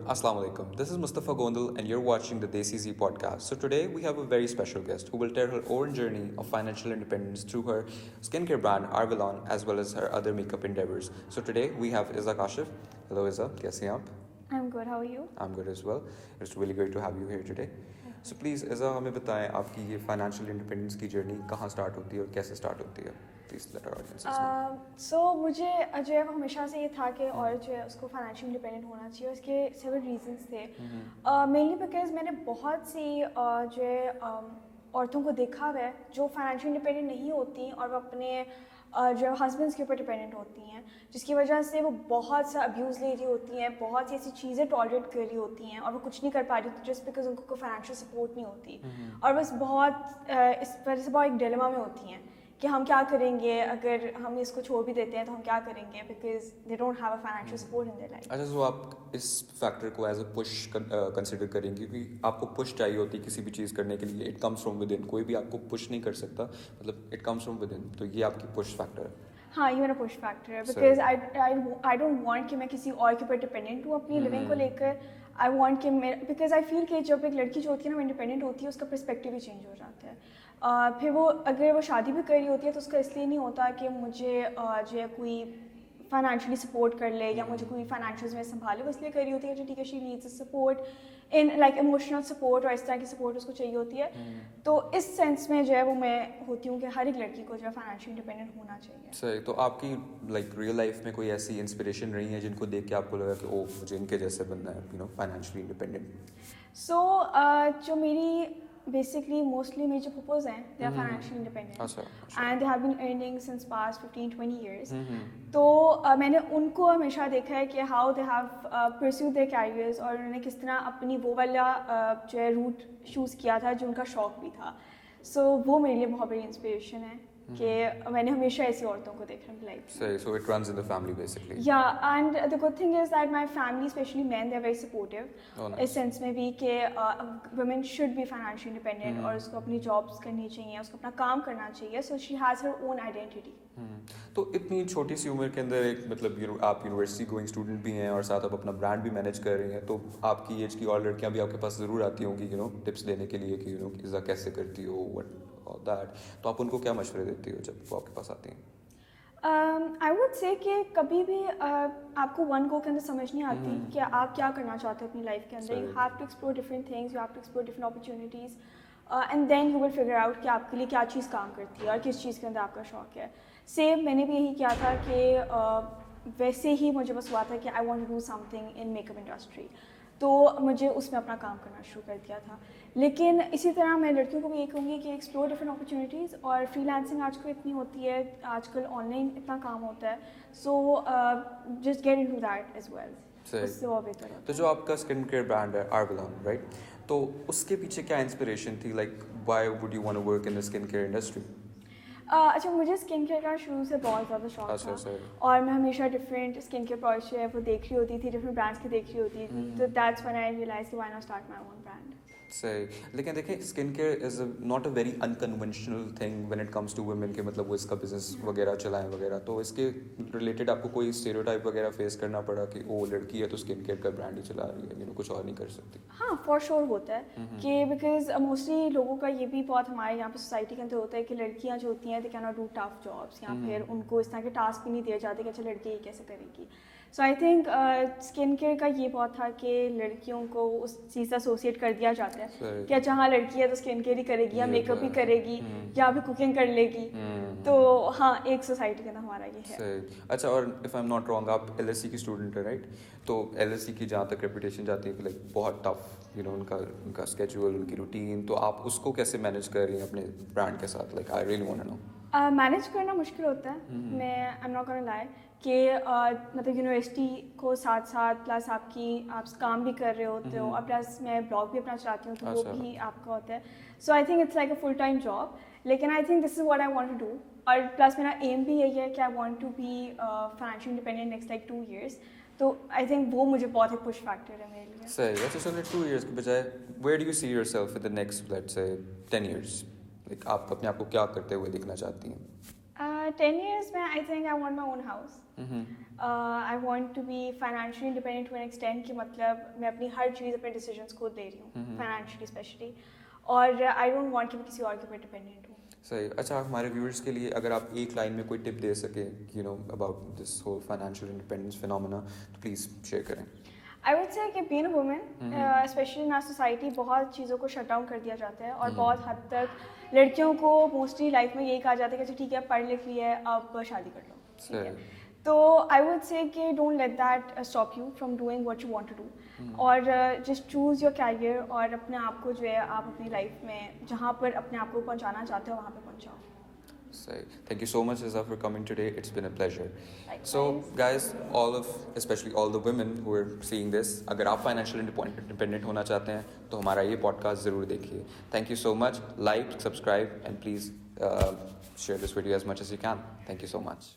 Assalamu alaikum. This is Mustafa Gondal and you're watching the Desi Z podcast. So today we have a very special guest who will tell her own journey of financial independence through her skincare brand Arvalon as well as her other makeup endeavors. So today we have Iza Kashif. Hello Iza, kaise hain aap? I'm good. How are you? I'm good as well. It's really great to have you here today. So please Iza हमें बताएं आपकी ये financial independence की journey कहाँ start होती है और कैसे start होती है? Please let our audience know. So मुझे जो है वो हमेशा से ये था कि औरत जो है उसको फाइनेंशियल इंडिपेंडेंट होना चाहिए. उसके सेवरल रीजंस थे. मेनली बिकॉज मैंने बहुत सी जो है औरतों को देखा हुआ है जो फाइनेंशियल इंडिपेंडेंट नहीं होती और वो अपने जो हस्बैंड्स के ऊपर डिपेंडेंट होती हैं, जिसकी वजह से वो बहुत सा अब्यूज़ ले रही होती हैं, बहुत सी ऐसी चीज़ें टॉलरेट कर रही होती हैं और वो कुछ नहीं कर पा रही जस्ट बिकॉज उनको कोई फाइनेंशियल सपोर्ट नहीं होती. और बस बहुत इस वजह से बहुत एक डिलेमा में होती हैं कि हम क्या करेंगे अगर हम इसको छोड़ भी देते हैं तो हम क्या करेंगे because they don't have a financial support in their life. अच्छा, तो आप इस फैक्टर को एज अ पुश कंसिडर करेंगे क्योंकि आपको पुश चाहिए होती है किसी भी चीज़ करने के लिए. It comes from with in. कोई भी आपको पुश नहीं कर सकता, मतलब it comes from with in. तो ये आपकी पुश फैक्टर है. हाँ, ये मेरा पुश फैक्टर है बिकॉज आई डोंट वांट कि मैं किसी और के ऊपर डिपेंडेंट हूँ अपनी लिविंग को लेकर. आई वांट कि मैं बिकॉज आई फील कि जब एक लड़की जो होती है ना वो इंडिपेंडेंट होती है उसका पर्सपेक्टिव ही चेंज हो जाता है. फिर वो अगर वो शादी भी कर रही होती है तो उसका इसलिए नहीं होता कि मुझे जो है कोई फाइनेंशियली सपोर्ट कर ले या मुझे कोई फाइनेंशियल में संभाले. वो इसलिए कर रही होती है कि ठीक है she needs support in like emotional support और इस तरह की सपोर्ट उसको चाहिए होती है. तो इस सेंस में जो है वो मैं होती हूँ कि हर एक लड़की को जो है फाइनेंशियल इंडिपेंडेंट होना चाहिए. सही. तो आपकी लाइक रियल लाइफ में कोई ऐसी इंस्पिरेशन रही है जिनको देख के आपको लगा कि ओह मुझे इनके जैसे बनना है, यू नो, फाइनेंशियली इंडिपेंडेंट? सो जो मेरी basically mostly मेरे जो pupils हैं they are financially independent. अच्छा. And they have been earning since past 15-20 years. तो मैंने उनको हमेशा देखा है कि how they have pursued their careers और उन्होंने किस तरह अपनी वो वाला जो है रूट चूज़ किया था जो उनका शौक भी था. So वो मेरे लिए बहुत बड़ी इंस्पिरेशन है कि मैंने हमेशा ऐसी औरतों को देखा अपनी लाइफ में. So it runs in the family basically. Yeah, and the good thing is that my family, especially men, they're very supportive. Oh, nice. इस सेंस में भी कि women should be financially independent और उसको अपनी जॉब्स करनी चाहिए, उसको अपना काम करना चाहिए. So she has her own identity. तो इतनी छोटी सी उम्र के अंदर एक मतलब आप यूनिवर्सिटी गोइंग स्टूडेंट भी हैं और साथ आप अपना ब्रांड भी मैनेज कर रही हैं, तो आपकी एज की और लड़कियां भी आपके पास ज़रूर आती होंगी यू नो टिप्स देने के लिए कि यू नो इज़ा कैसे करती हो व्हाट और दैट. तो आप उनको क्या मशवरे देती हो जब वो आपके पास आती हैं? आई वुड से कि कभी भी आपको वन गो के अंदर समझ नहीं आती कि आप क्या करना चाहते हो अपनी लाइफ के अंदर. You have to explore different things, you have to explore different opportunities and then you will figure out कि आपके लिए क्या चीज़ काम करती है और किस चीज़ के अंदर आपका शौक है. सेम मैंने भी यही किया था कि वैसे ही मुझे बस हुआ था कि I want to do something in makeup industry, तो मुझे उसमें अपना काम करना शुरू कर दिया था. लेकिन इसी तरह मैं लड़कियों को भी ये कहूँगी कि एक्सप्लोर डिफरेंट अपॉर्चुनिटीज़. और फ्रीलांसिंग आजकल इतनी होती है, आजकल ऑनलाइन इतना काम होता है. So just get into that as well. उससे और बेहतर होता है. तो जो आपका स्किन केयर ब्रांड है आर्वलॉन, राइट, तो उसके पीछे क्या इंस्पिरेशन थी? Like why would you want to work in the skin care industry? अच्छा, मुझे स्किन केयर का शुरू से बहुत ज़्यादा शौक था और मैं हमेशा डिफरेंट स्किन केयर प्रोडक्ट्स जो है वो देख रही होती थी, डिफरेंट ब्रांड्स की देख रही होती थी. तो दैट्स व्हेन आई रियलाइज कि why not start my own brand. सही. लेकिन देखें skin care is not a very unconventional thing when it comes to women के मतलब वो इसका बिजनेस वगैरह चलाएं वगैरह. तो इसके रिलेटेड आपको कोई स्टेरियोटाइप वगैरह फेस करना पड़ा कि ओ लड़की है तो स्किन केयर का ब्रांड ही चला रही है, यू नो, कुछ और नहीं कर सकती? हाँ, फॉर श्योर होता है कि बिकॉज मोस्टली लोगों का ये भी बहुत हमारे यहाँ पे सोसाइटी के अंदर होता है कि लड़कियाँ जो होती हैं they can not do tough jobs या फिर उनको इस तरह के टास्क भी नहीं दिए जाते कि अच्छा लड़की ये कैसे करेगी. सो आई थिंक स्किन केयर का ये बहुत था कि लड़कियों को उस चीज़ से एसोसिएट कर दिया जाता है कि अच्छा हाँ लड़की है तो स्किन केयर ही करेगी या मेकअप ही करेगी या भी कुकिंग कर लेगी. तो हाँ, एक सोसाइटी के अंदर हमारा ये है. अच्छा, और if I am not wrong आप LSE की स्टूडेंट है, राइट? तो LSE की जहाँ तक रेपुटेशन जाती है कि लाइक बहुत टफ, यू नो, उनका स्केड्यूल, उनकी रूटीन, तो आप उसको कैसे मैनेज कर रही हैं अपने ब्रांड के साथ? Like I really want to know. Manage करना मुश्किल होता है. मैं I am not gonna lie कि मतलब यूनिवर्सिटी को साथ साथ प्लस आप काम भी कर रहे होते हो और प्लस मैं ब्लॉग भी अपना चलाती हूँ तो वो भी आपका होता है. So I think it's like a full time job. लेकिन I think this is what I want to do और प्लस मेरा एम भी यही है कि I want to be financially independent next like 2 years. तो आई थिंक वो मुझे बहुत ही पुश फैक्टर है मेरे लिए. सही. अच्छा, चलो 2 years के बजाय where do you see yourself in the next let's say 10 years? Like आप अपने आप को क्या करते हुए दिखना चाहती हैं? 10 years में I think I want my own house. I want to be financially independent to an extent कि मतलब मैं अपनी हर चीज़ अपने decisions खुद ले रही हूँ, financially especially, और I don't want कि मैं किसी और के ऊपर dependent हूँ. सही. अच्छा, हमारे व्यूअर्स के लिए अगर आप एक लाइन में कोई टिप दे सके about this whole financial independence phenomena, तो प्लीज़ शेयर करें. I would say कि being a woman, especially in our society, बहुत चीज़ों को shut down कर दिया जाता है और बहुत हद तक लड़कियों को mostly लाइफ में यही कहा जाता है कि अच्छा ठीक है, पढ़ लिख ली है, अब शादी कर लो. ठीक है. तो I would say कि don't let that stop you from doing what you want to do. और just choose your career और अपने आप को जो है आप अपनी लाइफ में जहाँ पर अपने आप को पहुँचाना चाहते हो वहाँ पे पहुँचाओ. Thank you so much, Iza, for coming today. It's been a pleasure. Likewise. So, guys, especially all the women who are seeing this, अगर आप financial independent होना चाहते हैं, तो हमारा ये podcast ज़रूर देखिए. Thank you so much. Like, subscribe, and please share this video as much as you can. Thank you so much.